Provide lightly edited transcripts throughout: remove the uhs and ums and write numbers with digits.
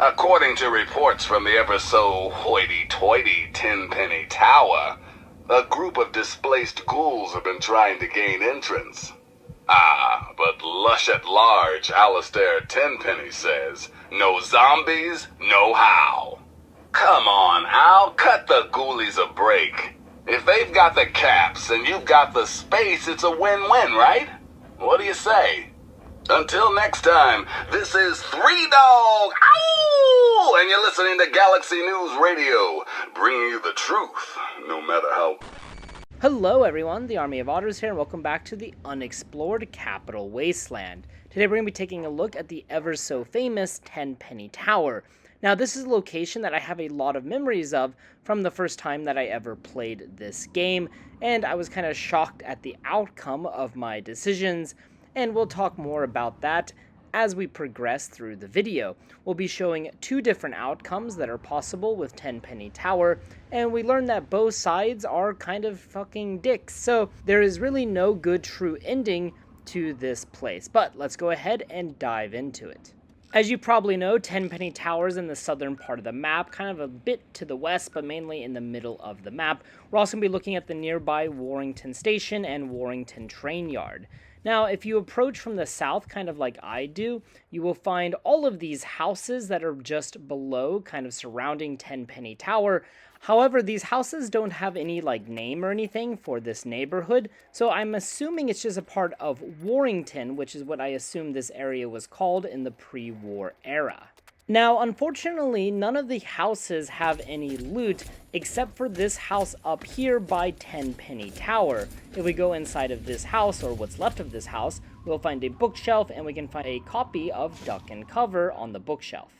According to reports from the ever-so-hoity-toity Tenpenny Tower, a group of displaced ghouls have been trying to gain entrance. But lush at large, Alistair Tenpenny says, no zombies, no how. Come on, Al, cut the ghoulies a break. If they've got the caps and you've got the space, it's a win-win, right? What do you say? Until next time, this is Three Dog, ow! And you're listening to Galaxy News Radio, bringing you the truth, no matter how... Hello everyone, the Army of Otters here, and welcome back to the Unexplored Capital Wasteland. Today we're going to be taking a look at the ever-so-famous Tenpenny Tower. Now this is a location that I have a lot of memories of from the first time that I ever played this game, and I was kind of shocked at the outcome of my decisions, and we'll talk more about that as we progress through the video. We'll be showing two different outcomes that are possible with Tenpenny Tower, and we learned that both sides are kind of fucking dicks, so there is really no good true ending to this place. But let's go ahead and dive into it. As you probably know, Tenpenny Tower is in the southern part of the map, kind of a bit to the west, but mainly in the middle of the map. We're also going to be looking at the nearby Warrington Station and Warrington Trainyard. Now, if you approach from the south, kind of like I do, you will find all of these houses that are just below, kind of surrounding Tenpenny Tower. However, these houses don't have any, name or anything for this neighborhood, so I'm assuming it's just a part of Warrington, which is what I assume this area was called in the pre-war era. Now, unfortunately, none of the houses have any loot, except for this house up here by Tenpenny Tower. If we go inside of this house, or what's left of this house, we'll find a bookshelf, and we can find a copy of Duck and Cover on the bookshelf.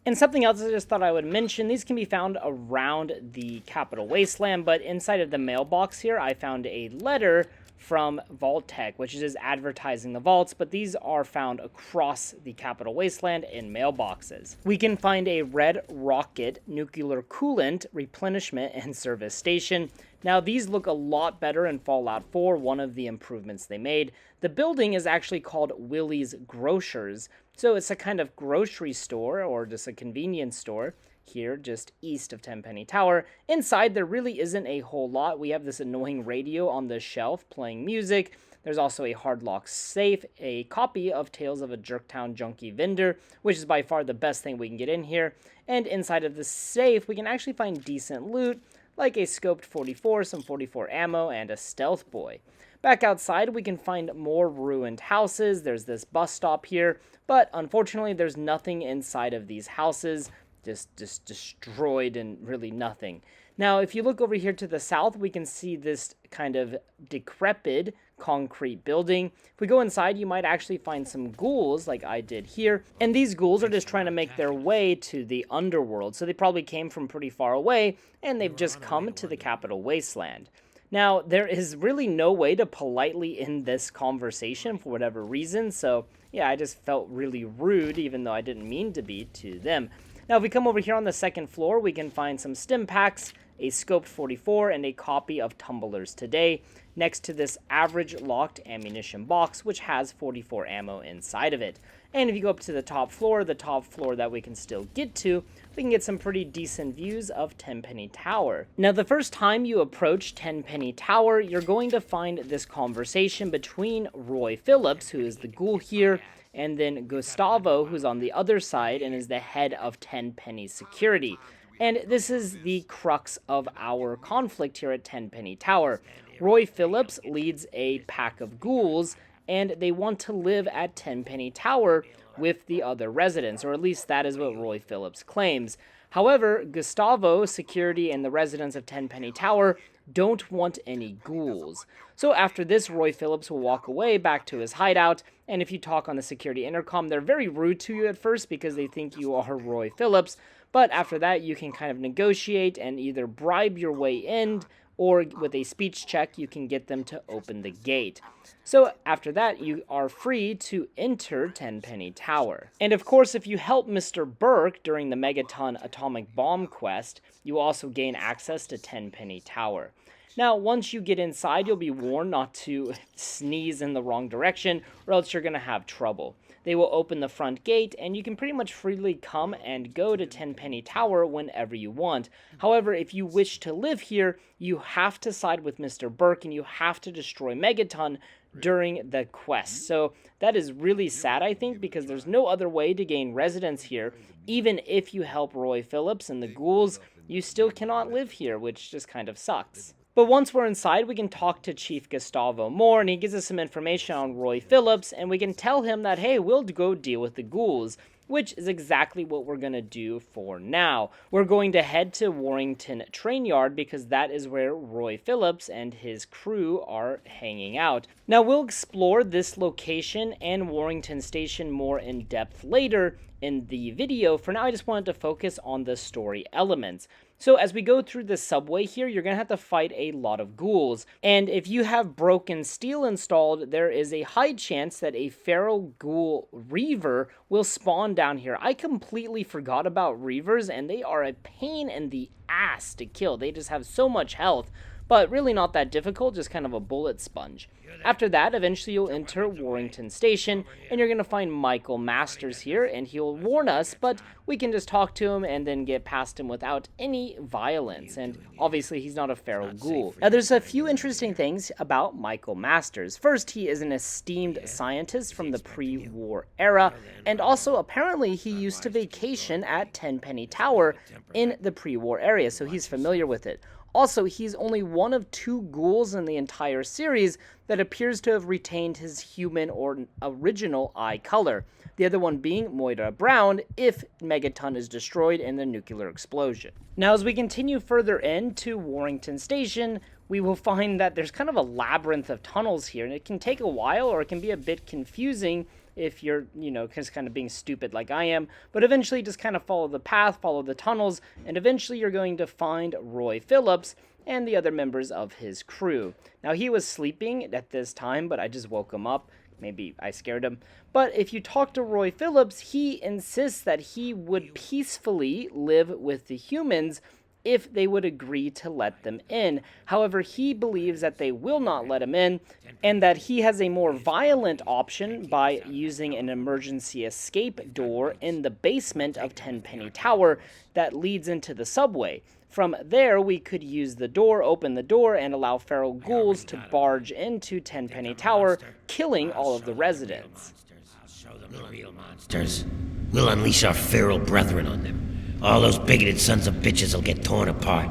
And something else I just thought I would mention, these can be found around the Capital Wasteland, but inside of the mailbox here, I found a letter from Vault Tech, which is advertising the vaults, but these are found across the Capital Wasteland in mailboxes. We can find a Red Rocket nuclear coolant replenishment and service station. Now, these look a lot better in Fallout 4, one of the improvements they made. The building is actually called Willy's Grocers, so it's a kind of grocery store, or just a convenience store, here just east of Tenpenny Tower. Inside, there really isn't a whole lot. We have this annoying radio on the shelf playing music. There's also a hard lock safe, a copy of Tales of a Jerktown Junkie Vendor, which is by far the best thing we can get in here. And inside of the safe, we can actually find decent loot, like a scoped 44, some 44 ammo, and a stealth boy. Back outside, we can find more ruined houses. There's this bus stop here, but unfortunately, there's nothing inside of these houses. Just destroyed and really nothing. Now, if you look over here to the south, we can see this kind of decrepit concrete building. If we go inside, you might actually find some ghouls like I did here. And these ghouls are just trying to make their way to the underworld. So they probably came from pretty far away, and they've just come to the Capital Wasteland. Now, there is really no way to politely end this conversation for whatever reason. So, yeah, I just felt really rude, even though I didn't mean to be to them. Now, if we come over here on the second floor, we can find some stim packs, a scoped 44, and a copy of Tumblers Today, next to this average locked ammunition box, which has 44 ammo inside of it. And if you go up to the top floor that we can still get to, we can get some pretty decent views of Tenpenny Tower. Now, the first time you approach Tenpenny Tower, you're going to find this conversation between Roy Phillips, who is the ghoul here, and then Gustavo, who's on the other side and is the head of Tenpenny Security. And this is the crux of our conflict here at Tenpenny Tower. Roy Phillips leads a pack of ghouls, and they want to live at Tenpenny Tower with the other residents, or at least that is what Roy Phillips claims. However, Gustavo, security, and the residents of Tenpenny Tower don't want any ghouls. So after this, Roy Phillips will walk away back to his hideout, and if you talk on the security intercom, they're very rude to you at first because they think you are Roy Phillips, but after that, you can kind of negotiate and either bribe your way in, or with a speech check, you can get them to open the gate. So after that, you are free to enter Tenpenny Tower. And of course, if you help Mr. Burke during the Megaton Atomic Bomb quest, you also gain access to Tenpenny Tower. Now, once you get inside, you'll be warned not to sneeze in the wrong direction, or else you're going to have trouble. they will open the front gate, and you can pretty much freely come and go to Tenpenny Tower whenever you want. However, if you wish to live here, you have to side with Mr. Burke, and you have to destroy Megaton during the quest. So that is really sad, I think, because there's no other way to gain residence here. Even if you help Roy Phillips and the ghouls, you still cannot live here, which just kind of sucks. But once we're inside, we can talk to Chief Gustavo more, and he gives us some information on Roy Phillips, and we can tell him that, hey, we'll go deal with the ghouls, which is exactly what we're going to do for now. We're going to head to Warrington Trainyard because that is where Roy Phillips and his crew are hanging out. Now, we'll explore this location and Warrington Station more in depth later in the video. For now, I just wanted to focus on the story elements. So as we go through the subway here, you're going to have to fight a lot of ghouls. And if you have broken steel installed, there is a high chance that a feral ghoul reaver will spawn down here. I completely forgot about reavers, and they are a pain in the ass to kill. They just have so much health, but really not that difficult, just kind of a bullet sponge. After that, eventually you'll enter Warrington Station, and you're going to find Michael Masters here, and he'll warn us, but we can just talk to him and then get past him without any violence, and obviously he's not a feral ghoul. Now, there's a few interesting things about Michael Masters. First, he is an esteemed scientist from the pre-war era, and also apparently he used to vacation at Tenpenny Tower in the pre-war area, so he's familiar with it. Also, he's only one of 2 ghouls in the entire series that appears to have retained his human or original eye color, the other one being Moira Brown if Megaton is destroyed in the nuclear explosion. Now, as we continue further into Warrington Station, we will find that there's kind of a labyrinth of tunnels here, and it can take a while or it can be a bit confusing if you're, just kind of being stupid like I am, but eventually just kind of follow the path, follow the tunnels, and eventually you're going to find Roy Phillips and the other members of his crew. Now, he was sleeping at this time, but I just woke him up. Maybe I scared him. But if you talk to Roy Phillips, he insists that he would peacefully live with the humans if they would agree to let them in. However, he believes that they will not let him in, and that he has a more violent option by using an emergency escape door in the basement of Tenpenny Tower that leads into the subway. From there, we could use the door, open the door, and allow feral ghouls to barge into Tenpenny Tower, killing all of the residents. I'll show them the real monsters. We'll unleash our feral brethren on them. All those bigoted sons of bitches will get torn apart.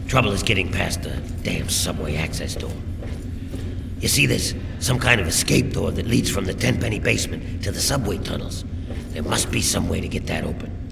Trouble is getting past the damn subway access door. You see this? Some kind of escape door that leads from the Tenpenny basement to the subway tunnels. There must be some way to get that open.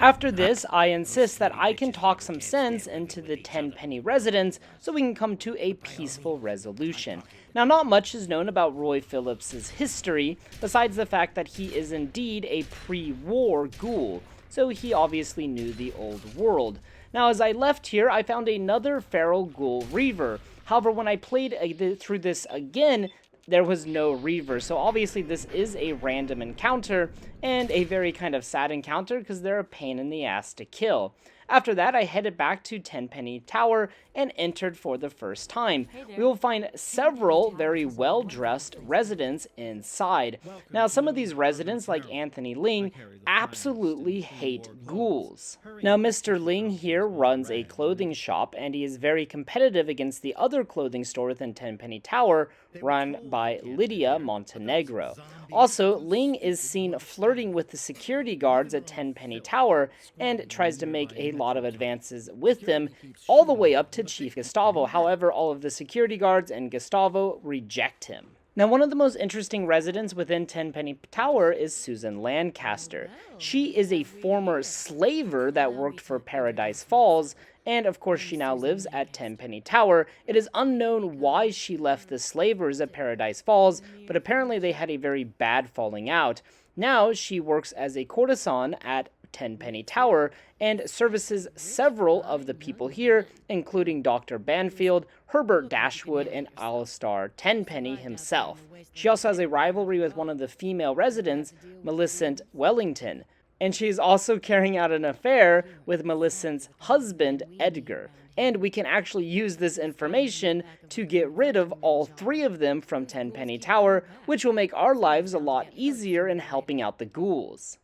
After this, I insist that I can talk some sense into the Tenpenny Residents so we can come to a peaceful resolution. Now, not much is known about Roy Phillips' history, besides the fact that he is indeed a pre-war ghoul, so he obviously knew the old world. Now, as I left here, I found another feral ghoul reaver. However, when I played through this again, there was no reaver, so obviously this is a random encounter, and a very kind of sad encounter because they're a pain in the ass to kill. After that, I headed back to Tenpenny Tower and entered for the first time. We will find several very well-dressed residents inside. Now, some of these residents, like Anthony Ling, absolutely hate ghouls. Now, Mr. Ling here runs a clothing shop, and he is very competitive against the other clothing store within Tenpenny Tower, run by Lydia Montenegro. Also, Ling is seen flirting with the security guards at Tenpenny Tower and tries to make a lot of advances with them, all the way up to Chief Gustavo. However, all of the security guards and Gustavo reject him. Now, one of the most interesting residents within Tenpenny Tower is Susan Lancaster. She is a former slaver that worked for Paradise Falls, and of course she now lives at Tenpenny Tower. It is unknown why she left the slavers at Paradise Falls, but apparently they had a very bad falling out. Now she works as a courtesan at Tenpenny Tower and services several of the people here, including Dr. Banfield, Herbert Dashwood, and Alistar Tenpenny himself. She also has a rivalry with one of the female residents, Millicent Wellington. And she's also carrying out an affair with Millicent's husband, Edgar. And we can actually use this information to get rid of all three of them from Tenpenny Tower, which will make our lives a lot easier in helping out the ghouls.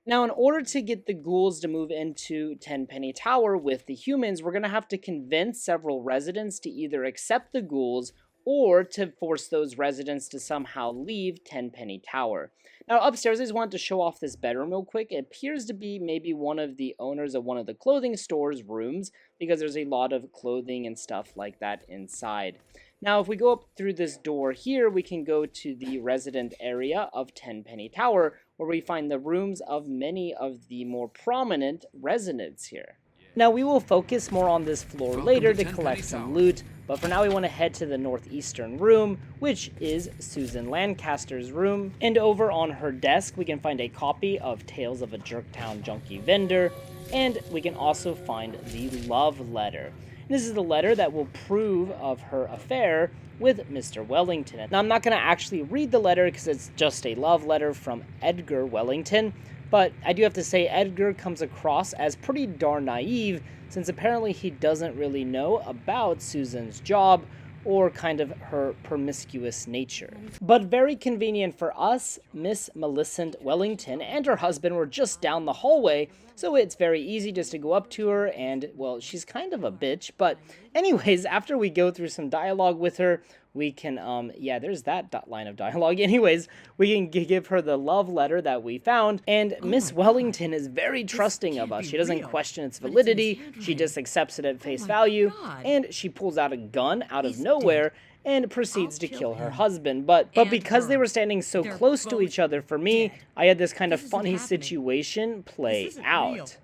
Now, in order to get the ghouls to move into Tenpenny Tower with the humans, we're going to have to convince several residents to either accept the ghouls or to force those residents to somehow leave Tenpenny Tower. Now, upstairs, I just wanted to show off this bedroom real quick. It appears to be maybe one of the owners of one of the clothing store's rooms, because there's a lot of clothing and stuff like that inside. Now, if we go up through this door here, we can go to the resident area of Tenpenny Tower, where we find the rooms of many of the more prominent residents here. Now, we will focus more on this floor later to collect some loot, but for now we want to head to the northeastern room, which is Susan Lancaster's room. And over on her desk, we can find a copy of Tales of a Jerktown Junkie Vendor, and we can also find the love letter. This is the letter that will prove of her affair with Mr. Wellington. Now, I'm not going to actually read the letter because it's just a love letter from Edgar Wellington, but I do have to say Edgar comes across as pretty darn naive, since apparently he doesn't really know about Susan's job or kind of her promiscuous nature. But very convenient for us, Miss Millicent Wellington and her husband were just down the hallway, so it's very easy just to go up to her, and, well, she's kind of a bitch, but anyways, after we go through some dialogue with her, we can, there's that line of dialogue. Anyways, we can give her the love letter that we found, and Miss Wellington is very trusting of us. She doesn't question its validity, she just accepts it at face value, and she pulls out a gun out of nowhere and proceeds to kill her husband. But because they were standing so close to each other, for me, I had this kind of funny situation play out.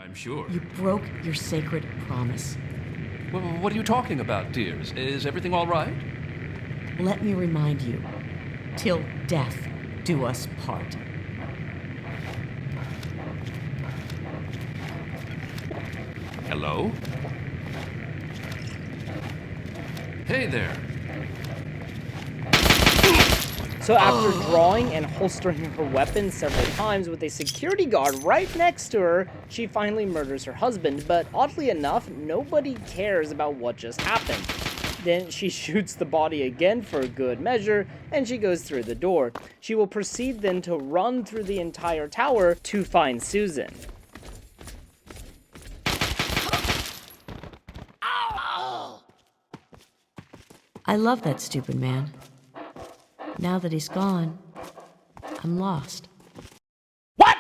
I'm sure. You broke your sacred promise. Well, what are you talking about, dears? Is everything all right? Let me remind you, till death do us part. Hello? Hey there. So after drawing and holstering her weapon several times with a security guard right next to her, she finally murders her husband, but oddly enough, nobody cares about what just happened. Then she shoots the body again for good measure, and she goes through the door. She will proceed then to run through the entire tower to find Susan. I love that stupid man. Now that he's gone, I'm lost. What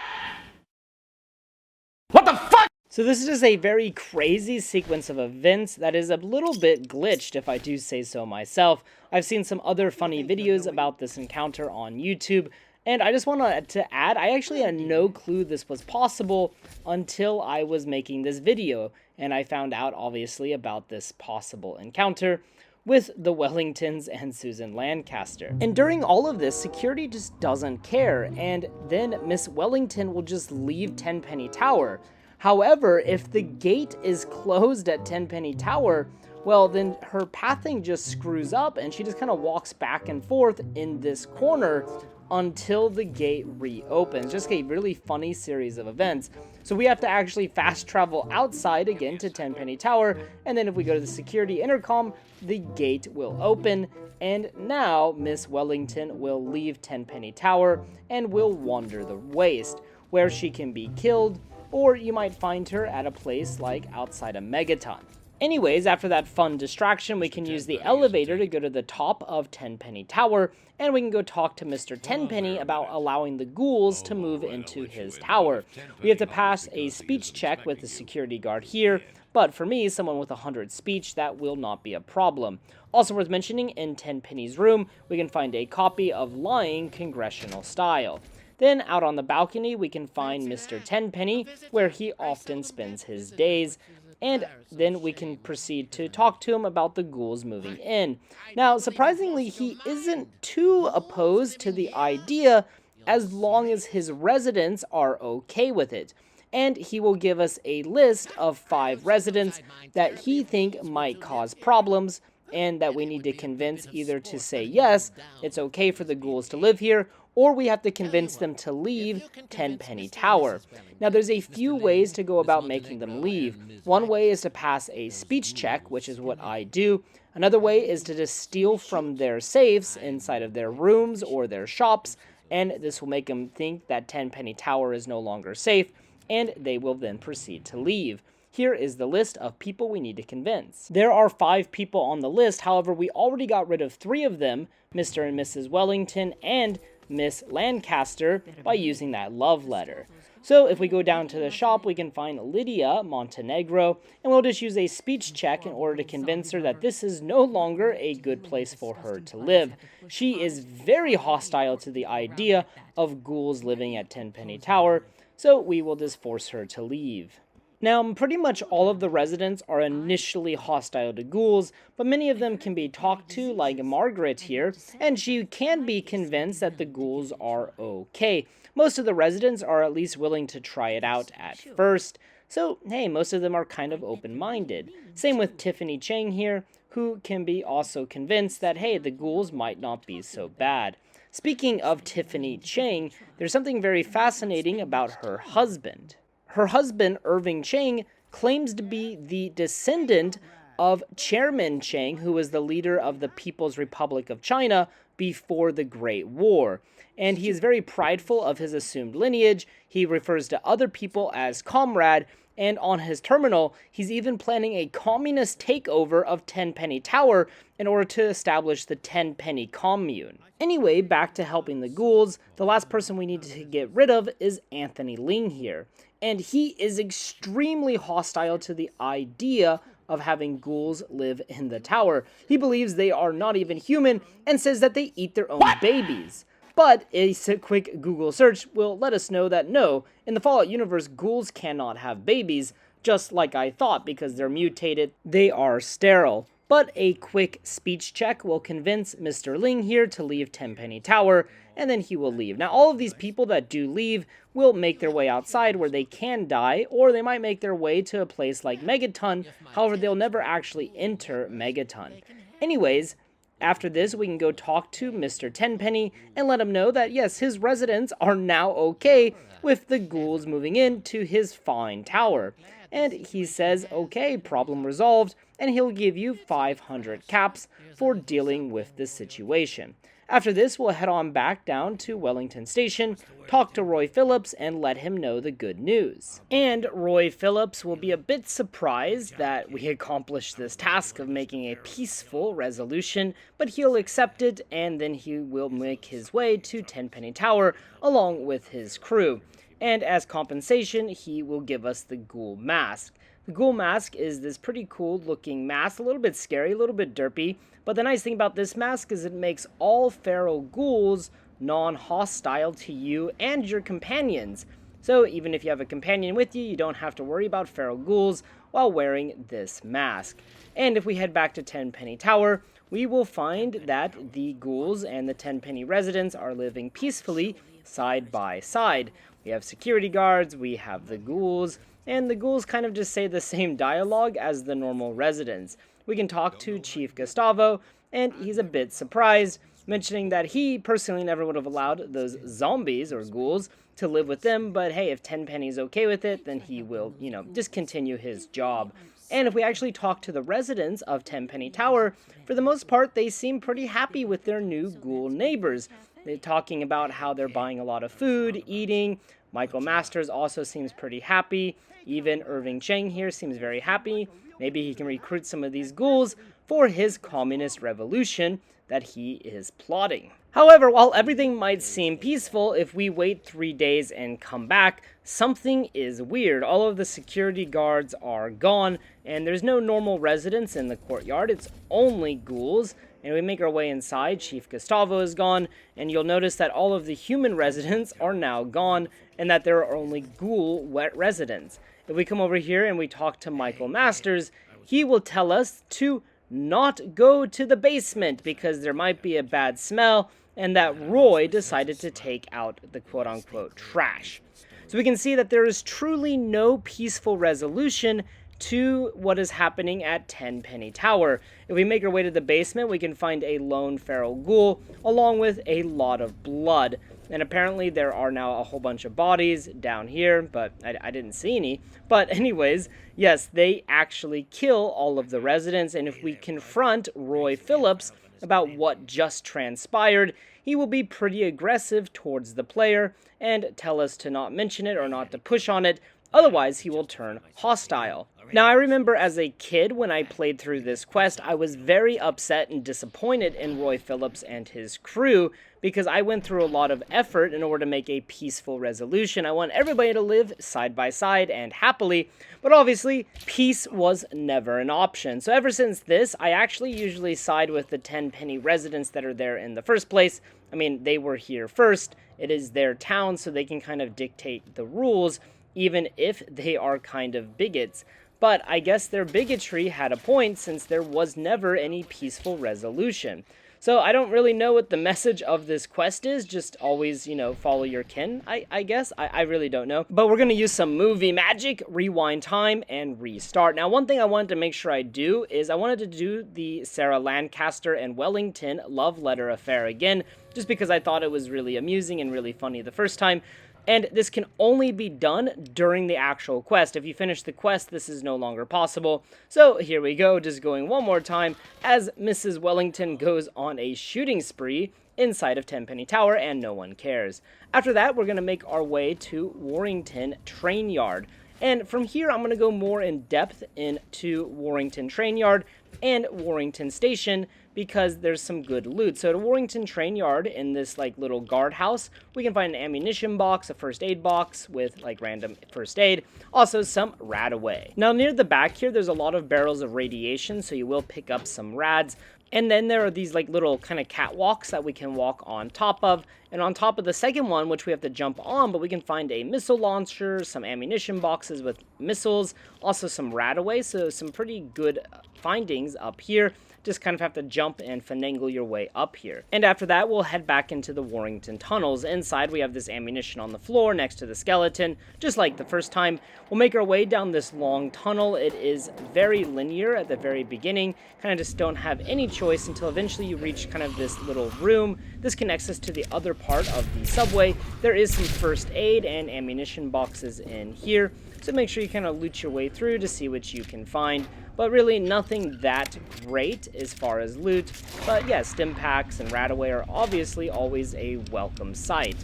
the fuck? So this is just a very crazy sequence of events that is a little bit glitched, if I do say so myself. I've seen some other funny videos about this encounter on YouTube, and I just wanted to add, I actually had no clue this was possible until I was making this video, and I found out, obviously, about this possible encounter with the Wellingtons and Susan Lancaster. And during all of this, security just doesn't care, and then Miss Wellington will just leave Tenpenny Tower. However, if the gate is closed at Tenpenny Tower, well, then her pathing just screws up, and she just kind of walks back and forth in this corner until the gate reopens. Just a really funny series of events. So we have to actually fast travel outside again to Tenpenny Tower, and then if we go to the security intercom, the gate will open, and now Miss Wellington will leave Tenpenny Tower and will wander the waste, where she can be killed, or you might find her at a place like outside a Megaton. Anyways, after that fun distraction, we can use the elevator to go to the top of Tenpenny Tower, and we can go talk to Mr. Tenpenny about allowing the ghouls to move into his tower. We have to pass a speech check with the security guard here, but for me, someone with 100 speech, that will not be a problem. Also worth mentioning, in Tenpenny's room, we can find a copy of Lying Congressional Style. Then, out on the balcony, we can find Mr. Tenpenny, where he often spends his days, and then we can proceed to talk to him about the ghouls moving in. Now, surprisingly, he isn't too opposed to the idea as long as his residents are okay with it. And he will give us a list of 5 residents that he think might cause problems, and that we need to convince either to say yes, it's okay for the ghouls to live here, or we have to convince them to leave Tenpenny Tower. Now, there's a few ways to go about making them leave. One way is to pass a speech check, which is what I do. Another way is to just steal from their safes inside of their rooms or their shops, and this will make them think that Tenpenny Tower is no longer safe, and they will then proceed to leave. Here is the list of people we need to convince. There are 5 people on the list, however, we already got rid of 3 of them, Mr. and Mrs. Wellington and Miss Lancaster, by using that love letter. So if we go down to the shop, we can find Lydia Montenegro, and we'll just use a speech check in order to convince her that this is no longer a good place for her to live. She is very hostile to the idea of ghouls living at Tenpenny Tower, so we will just force her to leave. Now, pretty much all of the residents are initially hostile to ghouls, but many of them can be talked to, like Margaret here, and she can be convinced that the ghouls are okay. Most of the residents are at least willing to try it out at first, so hey, most of them are kind of open-minded. Same with Tiffany Chang here, who can be also convinced that hey, the ghouls might not be so bad. Speaking of Tiffany Chang, there's something very fascinating about her husband. Her husband, Irving Chang, claims to be the descendant of Chairman Chang, who was the leader of the People's Republic of China before the Great War. And he is very prideful of his assumed lineage. He refers to other people as comrade, and on his terminal, he's even planning a communist takeover of Tenpenny Tower in order to establish the Tenpenny Commune. Anyway, back to helping the ghouls, the last person we need to get rid of is Anthony Ling here. And he is extremely hostile to the idea of having ghouls live in the tower. He believes they are not even human and says that they eat their own babies. But a quick Google search will let us know that no, in the Fallout universe, ghouls cannot have babies, just like I thought, because they're mutated, they are sterile. But a quick speech check will convince Mr. Ling here to leave Tenpenny Tower, and then he will leave. Now, all of these people that do leave will make their way outside where they can die, or they might make their way to a place like Megaton. However, they'll never actually enter Megaton. Anyways, after this, we can go talk to Mr. Tenpenny and let him know that, yes, his residents are now okay with the ghouls moving into his fine tower. And he says, okay, problem resolved, and he'll give you 500 caps for dealing with this situation. After this, we'll head on back down to Wellington Station, talk to Roy Phillips, and let him know the good news. And Roy Phillips will be a bit surprised that we accomplished this task of making a peaceful resolution, but he'll accept it, and then he will make his way to Tenpenny Tower along with his crew. And as compensation, he will give us the ghoul mask. The ghoul mask is this pretty cool looking mask, a little bit scary, a little bit derpy, but the nice thing about this mask is it makes all feral ghouls non-hostile to you and your companions. So even if you have a companion with you, you don't have to worry about feral ghouls while wearing this mask. And if we head back to Tenpenny Tower, we will find that the ghouls and the Tenpenny residents are living peacefully side by side. We have security guards, we have the ghouls, and the ghouls kind of just say the same dialogue as the normal residents. We can talk to Chief Gustavo, and he's a bit surprised, mentioning that he personally never would have allowed those zombies or ghouls to live with them, but hey, if Tenpenny's okay with it, then he will, just continue his job. And if we actually talk to the residents of Tenpenny Tower, for the most part, they seem pretty happy with their new ghoul neighbors. They're talking about how they're buying a lot of food, eating. Michael Masters also seems pretty happy. Even Irving Chang here seems very happy. Maybe he can recruit some of these ghouls for his communist revolution that he is plotting. However, while everything might seem peaceful, if we wait 3 days and come back, something is weird. All of the security guards are gone, and there's no normal residents in the courtyard. It's only ghouls. And we make our way inside. Chief Gustavo is gone, and you'll notice that all of the human residents are now gone, and that there are only ghoul residents. If we come over here and we talk to Michael Masters, he will tell us to not go to the basement because there might be a bad smell, and that Roy decided to take out the quote-unquote trash. So we can see that there is truly no peaceful resolution to what is happening at Tenpenny Tower. If we make our way to the basement, we can find a lone feral ghoul along with a lot of blood. and apparently there are now a whole bunch of bodies down here, but I didn't see any. But anyways, yes, they actually kill all of the residents, and if we confront Roy Phillips about what just transpired, he will be pretty aggressive towards the player and tell us to not mention it or not to push on it, otherwise he will turn hostile. Now, I remember as a kid when I played through this quest, I was very upset and disappointed in Roy Phillips and his crew because I went through a lot of effort in order to make a peaceful resolution. I want everybody to live side by side and happily, but obviously, peace was never an option. So ever since this, I actually usually side with the Tenpenny residents that are there in the first place. I mean, they were here first. It is their town, so they can kind of dictate the rules, even if they are kind of bigots. But I guess their bigotry had a point since there was never any peaceful resolution. So I don't really know what the message of this quest is, just always, follow your kin, I guess. I really don't know. But we're going to use some movie magic, rewind time, and restart. Now, one thing I wanted to make sure I do is I wanted to do the Sarah Lancaster and Wellington love letter affair again, just because I thought it was really amusing and really funny the first time. And this can only be done during the actual quest. If you finish the quest, this is no longer possible. So here we go, just going one more time as Mrs. Wellington goes on a shooting spree inside of Tenpenny Tower, and no one cares. After that, we're going to make our way to Warrington Trainyard. And from here, I'm going to go more in depth into Warrington Trainyard and Warrington Station because there's some good loot. So to Warrington Trainyard, in this little guardhouse, we can find an ammunition box, a first aid box with random first aid, also some Radaway. Now near the back here, there's a lot of barrels of radiation, so you will pick up some rads. And then there are these little kind of catwalks that we can walk on top of. And on top of the second one, which we have to jump on, but we can find a missile launcher, some ammunition boxes with missiles, also some Radaway, so some pretty good findings up here. Just kind of have to jump and finagle your way up here. And after that, we'll head back into the Warrington tunnels. Inside, we have this ammunition on the floor next to the skeleton, just like the first time. We'll make our way down this long tunnel. It is very linear at the very beginning. Kind of just don't have any choice until eventually you reach kind of this little room. This connects us to the other part of the subway. There is some first aid and ammunition boxes in here, so make sure you kind of loot your way through to see what you can find. But really nothing that great as far as loot. But yeah, stim packs and Radaway are obviously always a welcome sight.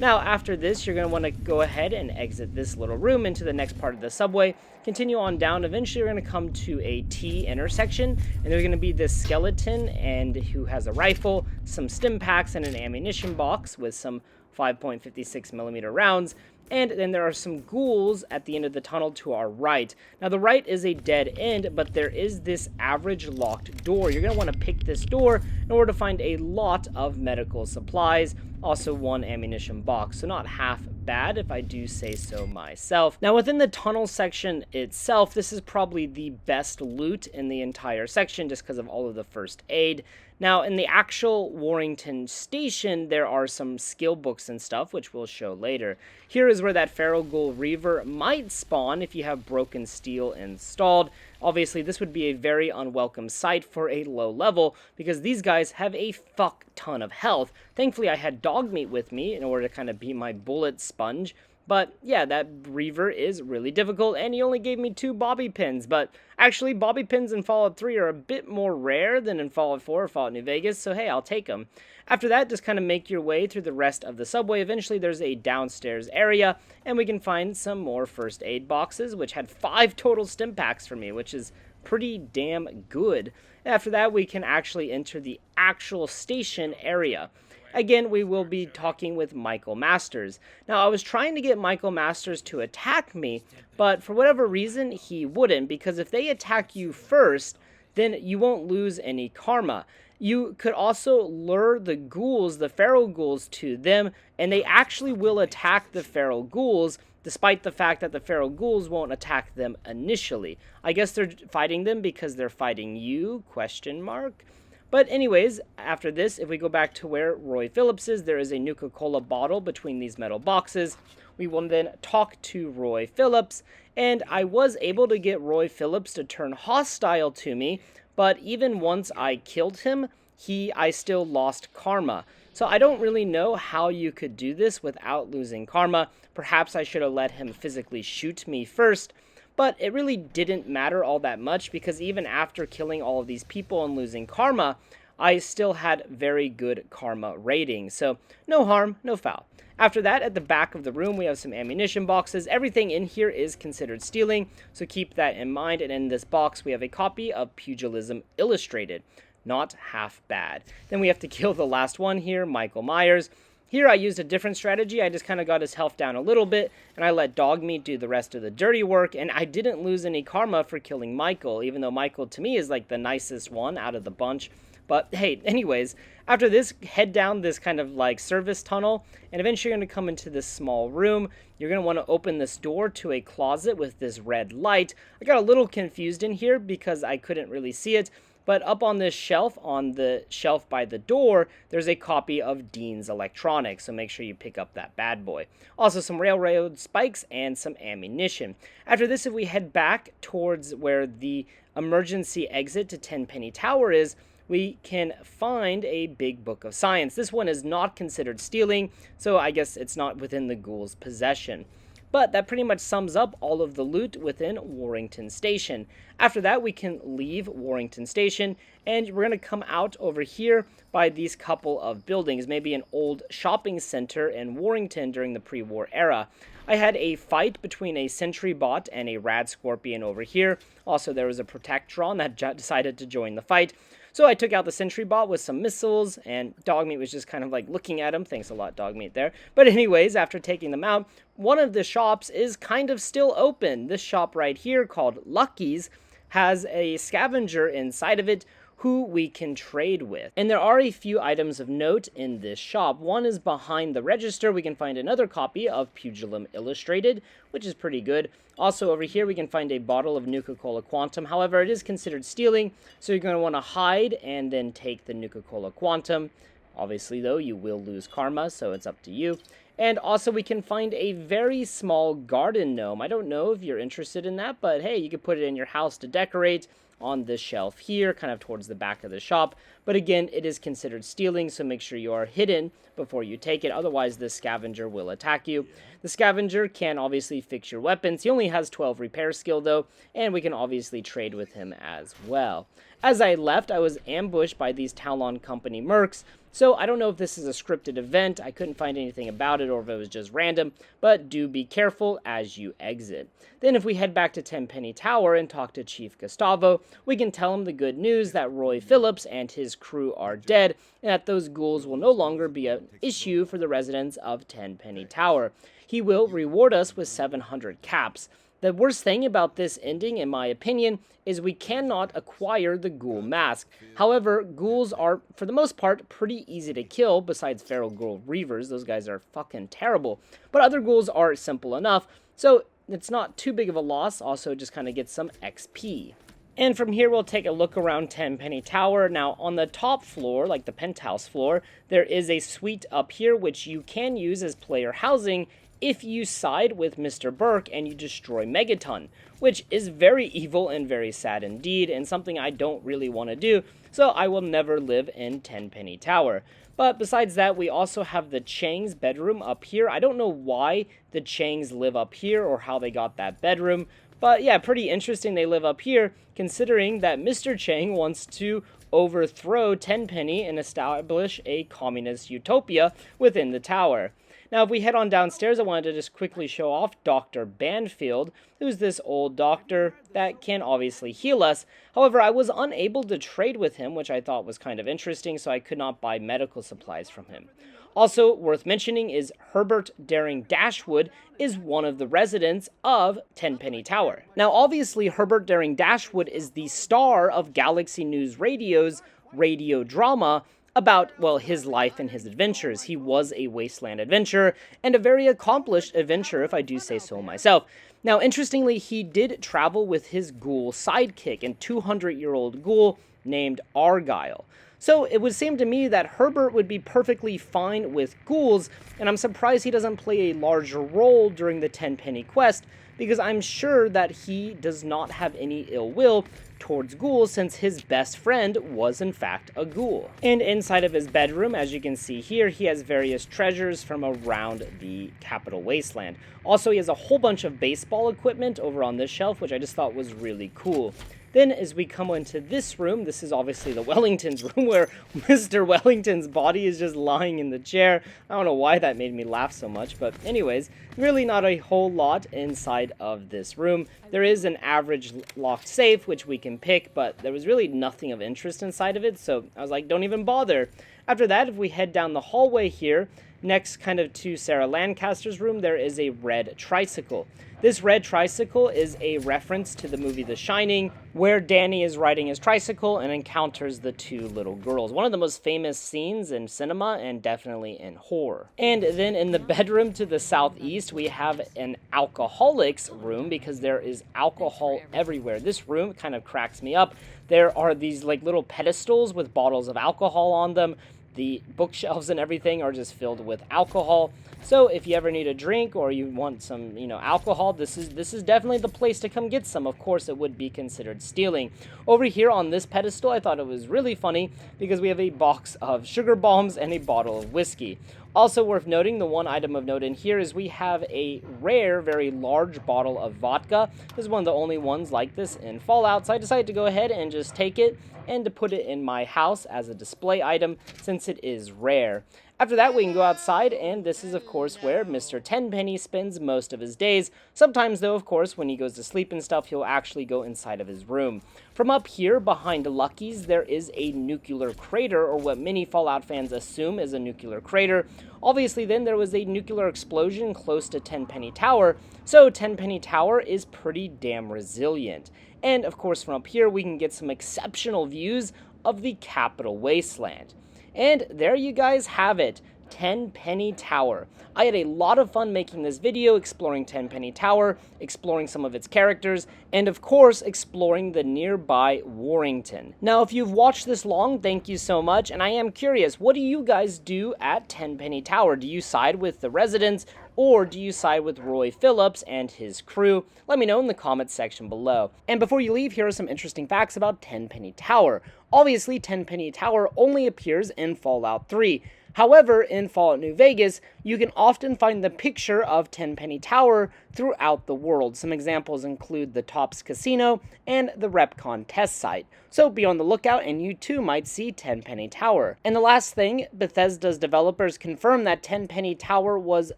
Now after this, you're going to want to go ahead and exit this little room into the next part of the subway. Continue on down. Eventually you're going to come to a T intersection, and there's going to be this skeleton and who has a rifle, some stim packs, and an ammunition box with some 5.56 millimeter rounds. And then there are some ghouls at the end of the tunnel to our right. Now the right is a dead end, but there is this average locked door. You're going to want to pick this door in order to find a lot of medical supplies, also one ammunition box, so not half bad if I do say so myself. Now within the tunnel section itself, this is probably the best loot in the entire section just because of all of the first aid. Now in the actual Warrington Station, there are some skill books and stuff, which we'll show later. Here is where that Feral Ghoul Reaver might spawn if you have Broken Steel installed. Obviously, this would be a very unwelcome sight for a low level because these guys have a fuck ton of health. Thankfully, I had dog meat with me in order to kind of be my bullet sponge. But yeah, that Reaver is really difficult, and he only gave me 2 bobby pins. But actually, bobby pins in Fallout 3 are a bit more rare than in Fallout 4 or Fallout New Vegas, so hey, I'll take them. After that, just kind of make your way through the rest of the subway. Eventually, there's a downstairs area, and we can find some more first aid boxes, which had 5 total stim packs for me, which is pretty damn good. After that, we can actually enter the actual station area. Again, we will be talking with Michael Masters. Now, I was trying to get Michael Masters to attack me, but for whatever reason, he wouldn't, because if they attack you first, then you won't lose any karma. You could also lure the ghouls, the feral ghouls, to them, and they actually will attack the feral ghouls, despite the fact that the feral ghouls won't attack them initially. I guess they're fighting them because they're fighting you, question mark. But anyways, after this, if we go back to where Roy Phillips is, there is a Nuka-Cola bottle between these metal boxes. We will then talk to Roy Phillips, and I was able to get Roy Phillips to turn hostile to me, but even once I killed him, I still lost karma. So I don't really know how you could do this without losing karma. Perhaps I should have let him physically shoot me first, but it really didn't matter all that much because even after killing all of these people and losing karma, I still had very good karma rating. So no harm, no foul. After that, at the back of the room, we have some ammunition boxes. Everything in here is considered stealing, so keep that in mind. And in this box, we have a copy of Pugilism Illustrated. Not half bad. Then we have to kill the last one here, Michael Myers. Here I used a different strategy. I just kind of got his health down a little bit, and I let Dogmeat do the rest of the dirty work, and I didn't lose any karma for killing Michael, even though Michael, to me, is like the nicest one out of the bunch. But hey, anyways, after this, head down this kind of like service tunnel, and eventually you're going to come into this small room. You're going to want to open this door to a closet with this red light. I got a little confused in here because I couldn't really see it, but up on this shelf, on the shelf by the door, there's a copy of Dean's Electronics, so make sure you pick up that bad boy. Also some railroad spikes and some ammunition. After this, if we head back towards where the emergency exit to Tenpenny Tower is, we can find a big book of science. This one is not considered stealing, so I guess it's not within the ghoul's possession. But that pretty much sums up all of the loot within Warrington Station. After that, we can leave Warrington Station, and we're going to come out over here by these couple of buildings, maybe an old shopping center in Warrington during the pre-war era. I had a fight between a sentry bot and a rad scorpion over here. Also, there was a protectron that decided to join the fight. So I took out the sentry bot with some missiles, and Dogmeat was just kind of like looking at him. Thanks a lot, Dogmeat, there. But anyways, after taking them out, one of the shops is kind of still open. This shop right here, called Lucky's, has a scavenger inside of it who we can trade with. And there are a few items of note in this shop. One is behind the register. We can find another copy of Pugilism Illustrated, which is pretty good. Also over here, we can find a bottle of Nuka-Cola Quantum. However, it is considered stealing, so you're going to want to hide and then take the Nuka-Cola Quantum. Obviously, though, you will lose karma, so it's up to you. And also, we can find a very small garden gnome. I don't know if you're interested in that, but hey, you could put it in your house to decorate on this shelf here, kind of towards the back of the shop. But again, it is considered stealing, so make sure you are hidden before you take it. Otherwise, the scavenger will attack you. The scavenger can obviously fix your weapons. He only has 12 repair skill, though, and we can obviously trade with him as well. As I left, I was ambushed by these Talon Company mercs, so I don't know if this is a scripted event. I couldn't find anything about it or if it was just random, but do be careful as you exit. Then if we head back to Tenpenny Tower and talk to Chief Gustavo, we can tell him the good news that Roy Phillips and his crew are dead, and that those ghouls will no longer be an issue for the residents of Tenpenny Tower. He will reward us with 700 caps. The worst thing about this ending, in my opinion, is we cannot acquire the ghoul mask. However, ghouls are, for the most part, pretty easy to kill, besides feral ghoul reavers. Those guys are fucking terrible. But other ghouls are simple enough, so it's not too big of a loss. Also, just kind of get some XP. And from here, we'll take a look around Tenpenny Tower. Now, on the top floor, like the penthouse floor, there is a suite up here, which you can use as player housing if you side with Mr. Burke and you destroy Megaton, which is very evil and very sad indeed, and something I don't really want to do, so I will never live in Tenpenny Tower. But besides that, we also have the Chang's bedroom up here. I don't know why the Changs live up here or how they got that bedroom, but yeah, pretty interesting they live up here, considering that Mr. Chang wants to overthrow Tenpenny and establish a communist utopia within the tower. Now, if we head on downstairs, I wanted to just quickly show off Dr. Banfield, who's this old doctor that can obviously heal us. However, I was unable to trade with him, which I thought was kind of interesting, so I could not buy medical supplies from him. Also worth mentioning is Herbert Dashwood is one of the residents of Tenpenny Tower. Now, obviously, Herbert Dashwood is the star of Galaxy News Radio's radio drama about, well, his life and his adventures. He was a wasteland adventurer, and a very accomplished adventurer, if I do say so myself. Now, interestingly, he did travel with his ghoul sidekick, a 200-year-old ghoul named Argyle. So it would seem to me that Herbert would be perfectly fine with ghouls, and I'm surprised he doesn't play a larger role during the Tenpenny quest, because I'm sure that he does not have any ill will towards ghouls since his best friend was in fact a ghoul. And inside of his bedroom, as you can see here, he has various treasures from around the Capital Wasteland. Also, he has a whole bunch of baseball equipment over on this shelf, which I just thought was really cool. Then as we come into this room, this is obviously the Wellington's room where Mr. Wellington's body is just lying in the chair. I don't know why that made me laugh so much, but anyways, really not a whole lot inside of this room. There is an average locked safe, which we can pick, but there was really nothing of interest inside of it, so I was like, don't even bother. After that, if we head down the hallway here, next kind of to Sarah Lancaster's room, there is a red tricycle. This red tricycle is a reference to the movie The Shining, where Danny is riding his tricycle and encounters the two little girls. One of the most famous scenes in cinema and definitely in horror. And then in the bedroom to the southeast, we have an alcoholic's room because there is alcohol everywhere. This room kind of cracks me up. There are these like little pedestals with bottles of alcohol on them. The bookshelves and everything are just filled with alcohol. So if you ever need a drink or you want some, alcohol, this is definitely the place to come get some. Of course, it would be considered stealing. Over here on this pedestal, I thought it was really funny because we have a box of sugar bombs and a bottle of whiskey. Also worth noting, the one item of note in here is we have a rare, very large bottle of vodka. This is one of the only ones like this in Fallout, so I decided to go ahead and just take it and to put it in my house as a display item since it is rare. After that, we can go outside, and this is, of course, where Mr. Tenpenny spends most of his days. Sometimes, though, of course, when he goes to sleep and stuff, he'll actually go inside of his room. From up here, behind Lucky's, there is a nuclear crater, or what many Fallout fans assume is a nuclear crater. Obviously, then, there was a nuclear explosion close to Tenpenny Tower, so Tenpenny Tower is pretty damn resilient. And, of course, from up here, we can get some exceptional views of the Capital Wasteland. And there you guys have it, Tenpenny Tower. I had a lot of fun making this video, exploring Tenpenny Tower, exploring some of its characters, and of course, exploring the nearby Warrington. Now, if you've watched this long, thank you so much, and I am curious, what do you guys do at Tenpenny Tower? Do you side with the residents, or do you side with Roy Phillips and his crew? Let me know in the comments section below. And before you leave, here are some interesting facts about Tenpenny Tower. Obviously, Tenpenny Tower only appears in Fallout 3. However, in Fallout New Vegas, you can often find the picture of Tenpenny Tower throughout the world. Some examples include the Tops Casino and the RepCon test site. So be on the lookout and you too might see Tenpenny Tower. And the last thing, Bethesda's developers confirm that Tenpenny Tower was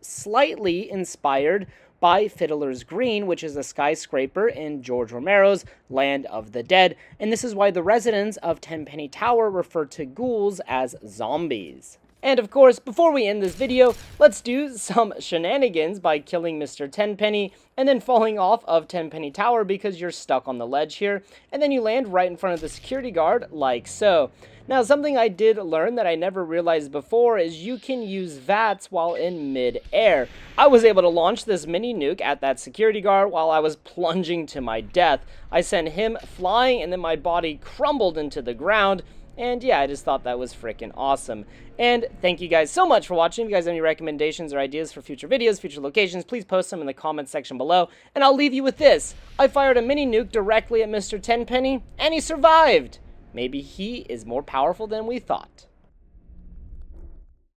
slightly inspired by Fiddler's Green, which is a skyscraper in George Romero's Land of the Dead, and this is why the residents of Tenpenny Tower refer to ghouls as zombies. And of course, before we end this video, let's do some shenanigans by killing Mr. Tenpenny and then falling off of Tenpenny Tower because you're stuck on the ledge here, and then you land right in front of the security guard like so. Now, something I did learn that I never realized before is you can use VATS while in mid-air. I was able to launch this mini nuke at that security guard while I was plunging to my death. I sent him flying and then my body crumbled into the ground. And yeah, I just thought that was freaking awesome. And thank you guys so much for watching. If you guys have any recommendations or ideas for future videos, future locations, please post them in the comments section below. And I'll leave you with this. I fired a mini nuke directly at Mr. Tenpenny, and he survived. Maybe he is more powerful than we thought.